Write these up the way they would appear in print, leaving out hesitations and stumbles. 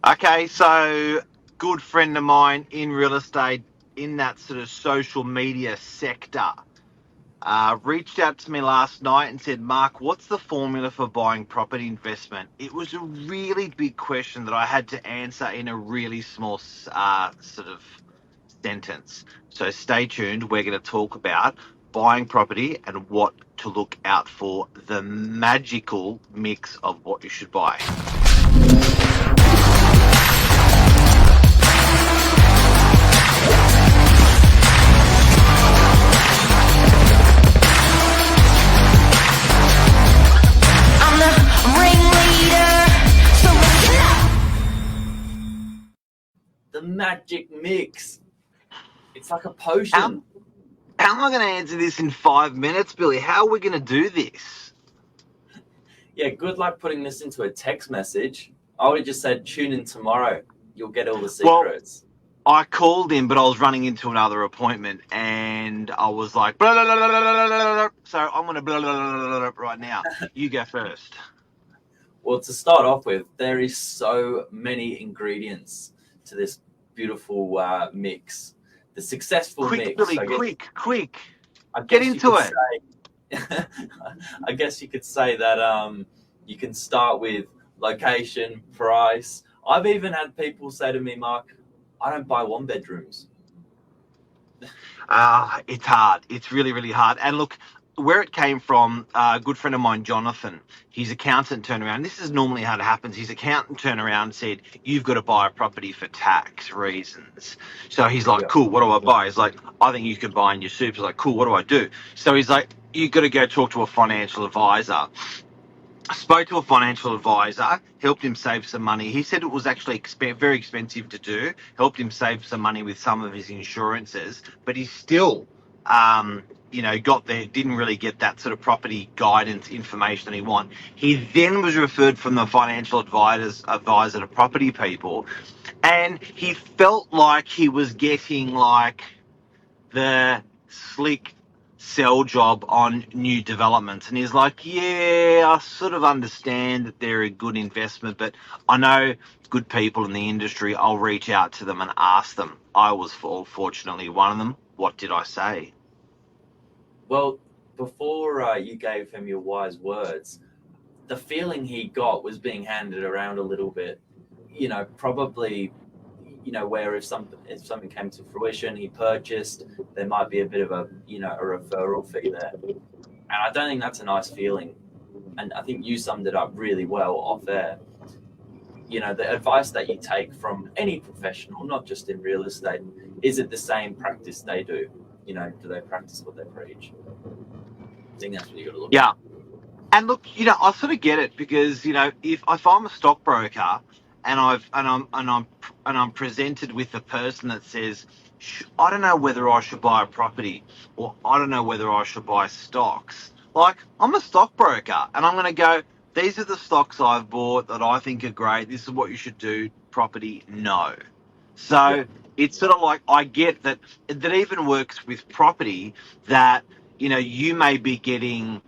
Okay, so good friend of mine in real estate in that sort of social media sector reached out to me last night and said, Mark, what's the formula for buying property investment? It was a really big question that I had to answer in a really small sort of sentence. So stay tuned. We're going to talk about buying property and what to look out for, the magical mix of what you should buy. The magic mix. It's like a How, potion. how am I going to answer this in 5 minutes, Billy? How are we going to do this? Yeah, good luck putting this into a text message. I would have just said, tune in tomorrow. You'll get all the Well, secrets. I called him, but I was running into another appointment, and I was like, blah, blah, blah, blah, blah, blah, blah. So I'm going to blah, blah, blah, blah, blah, right now. You go first. Well, to start off with, there is so many ingredients to this beautiful mix. The successful Quick, mix. Billy, I guess, quick. I Get guess you into could it. say, I guess you could say that you can start with location, price. I've even had people say to me, Mark, I don't buy one bedrooms. It's hard. It's really, really hard. And look, where it came from, a good friend of mine, Jonathan, his accountant turned around. This is normally how it happens. His accountant turned around and said, you've got to buy a property for tax reasons. So he's like, Yeah. cool, what do I buy? He's like, I think you could buy in your super. He's like, cool, what do I do? So he's like, you've got to go talk to a financial advisor. I spoke to a financial advisor, helped him save some money. He said it was actually very expensive to do, helped him save some money with some of his insurances, but he still, got there, didn't really get that sort of property guidance information that he wanted. He then was referred from the financial advisor to property people, and he felt like he was getting like the slick sell job on new developments, and he's like, yeah, I sort of understand that they're a good investment, but I know good people in the industry. I'll reach out to them and ask them. I was fortunately one of them. What did I say? Well, before you gave him your wise words, the feeling he got was being handed around a little bit. Probably, where if something came to fruition, he purchased, there might be a bit of a referral fee there. And I don't think that's a nice feeling. And I think you summed it up really well off there. The advice that you take from any professional, not just in real estate, is it the same practice they do? Do they practice what they preach? I think that's what you got to look Yeah. at. And look, I sort of get it because if I'm a stockbroker and I'm presented with a person that says, I don't know whether I should buy a property or I don't know whether I should buy stocks. Like, I'm a stockbroker and I'm going to go, these are the stocks I've bought that I think are great. This is what you should do. Property, no. So Yeah. it's sort of like, I get that even works with property, that you may be getting.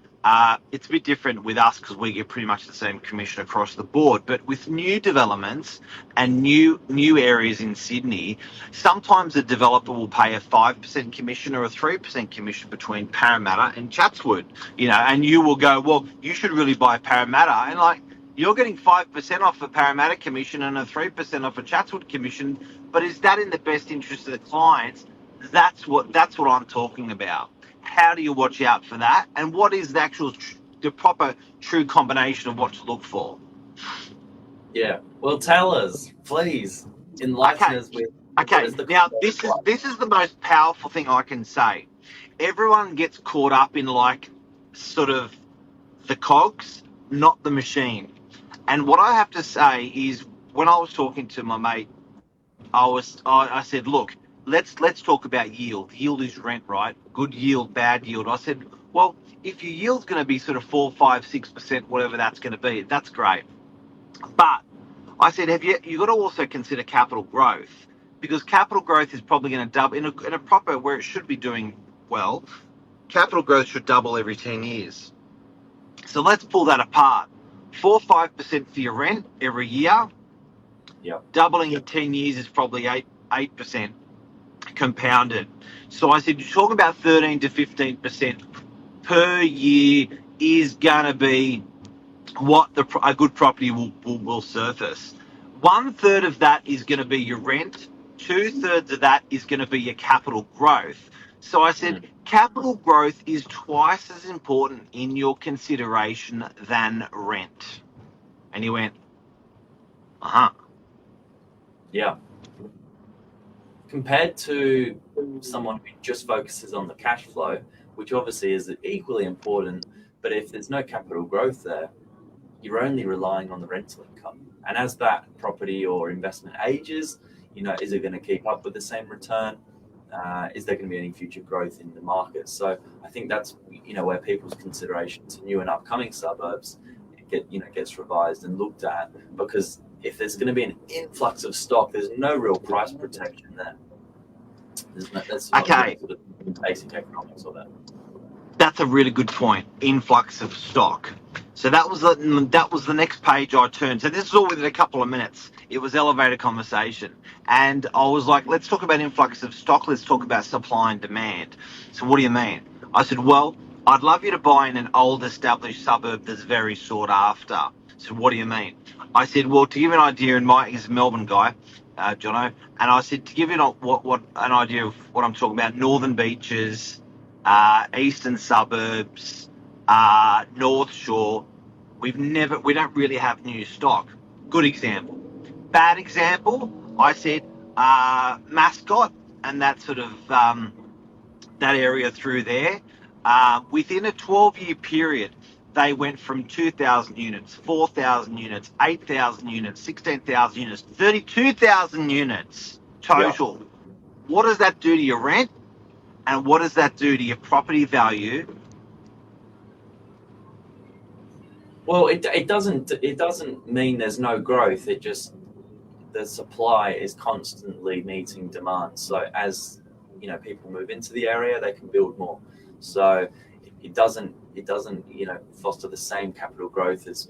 It's a bit different with us because we get pretty much the same commission across the board. But with new developments and new areas in Sydney, sometimes a developer will pay a 5% commission or a 3% commission between Parramatta and Chatswood. And you will go, well, you should really buy Parramatta, and like, you're getting 5% off a Parramatta commission and a 3% off a Chatswood commission. But is that in the best interest of the clients? That's what I'm talking about. How do you watch out for that? And what is the proper true combination of what to look for? Yeah. Well, tell us, please, enlighten us with what Okay. is the Now concept like. this is the most powerful thing I can say. Everyone gets caught up in like sort of the cogs, not the machine. And what I have to say is, when I was talking to my mate, I said, look, let's talk about yield. Yield is rent, right? Good yield, bad yield. I said, well, if your yield's going to be sort of 4, 5, 6%, whatever that's going to be, that's great. But I said, you got to also consider capital growth, because capital growth is probably going to double in a proper where it should be doing well. Capital growth should double every 10 years. So let's pull that apart. 4, 5% for your rent every year. Yeah. Doubling in 10 years is probably 8% compounded. So I said, you're talking about 13 to 15% per year is going to be what a good property will surface. 1/3 of that is going to be your rent. 2/3 of that is going to be your capital growth. So I said, capital growth is twice as important in your consideration than rent. And he went, uh-huh. Yeah. Compared to someone who just focuses on the cash flow, which obviously is equally important, but if there's no capital growth there, you're only relying on the rental income. And as that property or investment ages, is it going to keep up with the same return? Is there going to be any future growth in the market? So I think that's where people's consideration to new and upcoming suburbs gets revised and looked at, because if there's going to be an influx of stock, there's no real price protection there. That's not Okay. sort of basic economics of that. That's a really good point. Influx of stock. So that was the next page I turned. So this is all within a couple of minutes. It was elevator conversation. And I was like, let's talk about influx of stock. Let's talk about supply and demand. So what do you mean? I said, well, I'd love you to buy in an old established suburb that's very sought after. So what do you mean? I said, well, to give you an idea, and Mike is a Melbourne guy, Jono, and I said, to give you an idea of what I'm talking about, Northern Beaches, eastern suburbs, North Shore, we don't really have new stock. Good example. Bad example, I said Mascot and that sort of that area through there. Within a 12-year period, they went from 2,000 units, 4,000 units, 8,000 units, 16,000 units, 32,000 units total. Yeah. What does that do to your rent? And what does that do to your property value? Well, it doesn't mean there's no growth. It just, the supply is constantly meeting demand. So as people move into the area, they can build more. So it doesn't foster the same capital growth as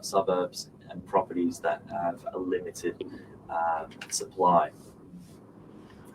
suburbs and properties that have a limited supply.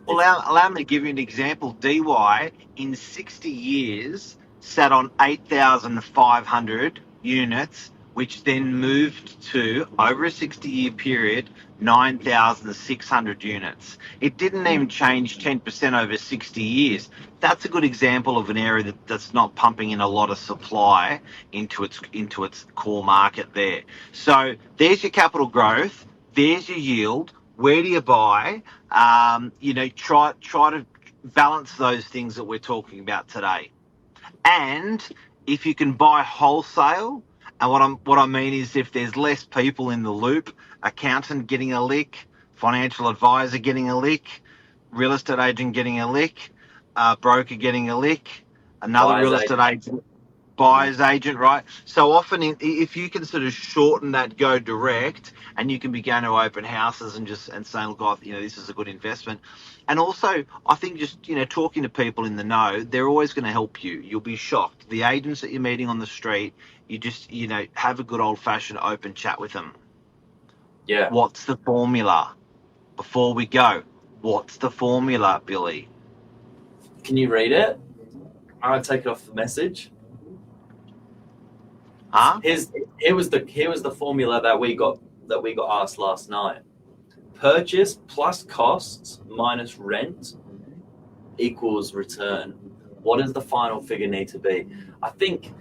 Allow me to give you an example. DY in 60 years sat on 8,500 units, which then moved to, over a 60-year period, 9,600 units. It didn't even change 10% over 60 years. That's a good example of an area that's not pumping in a lot of supply into its core market there. So there's your capital growth. There's your yield. Where do you buy? Try to balance those things that we're talking about today. And if you can buy wholesale, and what I mean is if there's less people in the loop, accountant getting a lick, financial advisor getting a lick, real estate agent getting a lick, broker getting a lick, another real estate agent, buyer's agent, right? So often if you can sort of shorten that go direct, and you can be going to open houses and saying, look, this is a good investment. And also, I think just, talking to people in the know, they're always going to help you. You'll be shocked. The agents that you're meeting on the street, you just, have a good old-fashioned open chat with them. Yeah. What's the formula? Before we go, what's the formula, Billy? Can you read it? I'll take it off the message. Huh? Here was the formula that we got asked last night. Purchase plus costs minus rent equals return. What does the final figure need to be? I think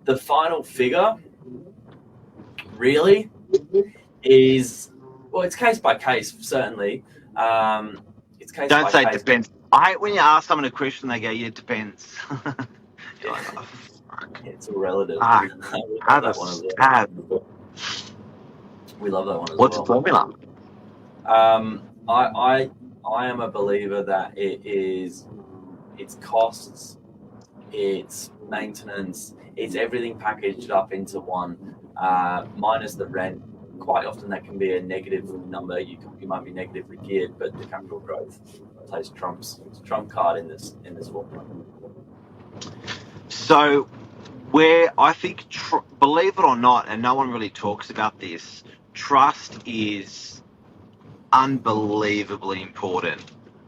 the final figure really is, well, it's case by case, certainly. It's case Don't by say case. it depends. I hate when you ask someone a question, they go, yeah, it depends. It's all relative. We love that one as well. What's the formula? I am a believer that it's costs, it's maintenance, it's everything packaged up into one, minus the rent. Quite often that can be a negative number. You might be negatively geared, but the capital growth plays trump card in this formula. So, where I think, believe it or not, and no one really talks about this, trust is unbelievably important.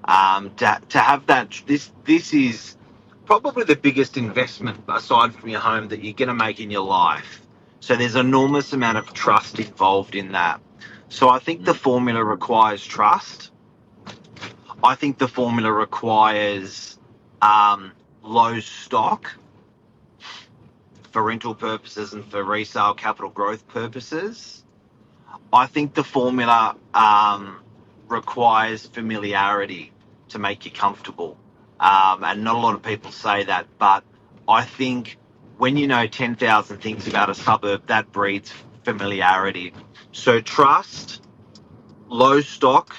To have that, this is probably the biggest investment aside from your home that you're going to make in your life. So there's an enormous amount of trust involved in that. So I think the formula requires trust. I think the formula requires low stock for rental purposes and for resale capital growth purposes. I think the formula requires familiarity to make you comfortable. And not a lot of people say that, but I think when you know 10,000 things about a suburb, that breeds familiarity. So trust, low stock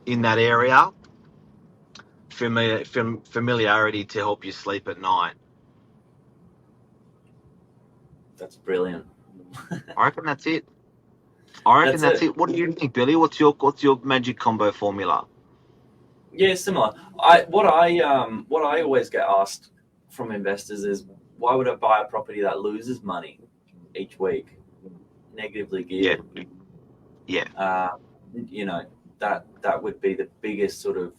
in that area, familiarity to help you sleep at night. That's brilliant. I reckon that's it. That's it. What do you think, Billy? What's your magic combo formula? Yeah, similar. What I always get asked from investors is, why would I buy a property that loses money each week, negatively geared? Yeah. You know, that would be the biggest sort of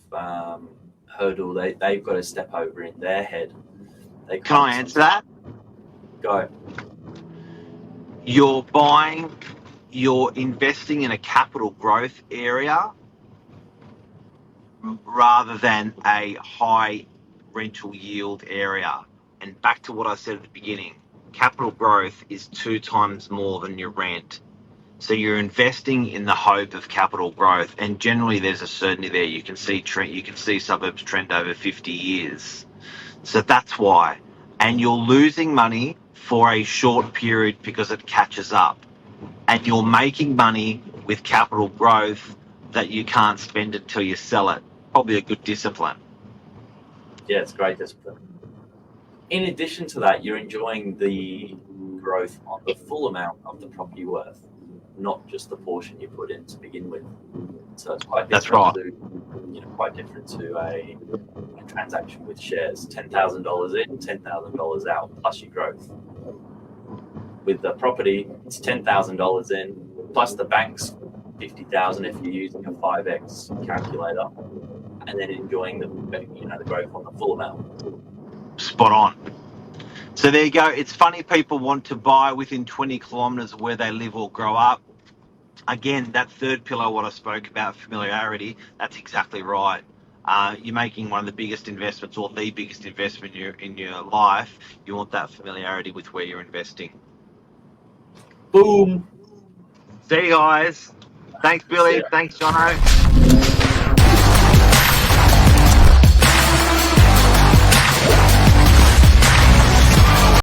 hurdle they've got to step over in their head. Can I answer that? Go. You're investing in a capital growth area rather than a high rental yield area. And back to what I said at the beginning, capital growth is 2 times more than your rent. So you're investing in the hope of capital growth, and generally there's a certainty there. You can see suburbs trend over 50 years. So that's why. And you're losing money for a short period because it catches up. And you're making money with capital growth that you can't spend until you sell it. Probably a good discipline. Yeah, it's great discipline. In addition to that, you're enjoying the growth on the full amount of the property worth, not just the portion you put in to begin with. So it's quite different. That's right. Quite different to a transaction with shares. $10,000 in, $10,000 out, plus your growth. With the property, it's $10,000 in, plus the bank's $50,000 if you're using a 5x calculator, and then enjoying the growth on the full amount. Spot on. So there you go. It's funny people want to buy within 20 kilometres of where they live or grow up. Again, that third pillar, what I spoke about, familiarity, that's exactly right. You're making one of the biggest investments, or the biggest investment in your life. You want that familiarity with where you're investing. Boom. See you guys. Thanks, Billy. Yeah. Thanks, Jono.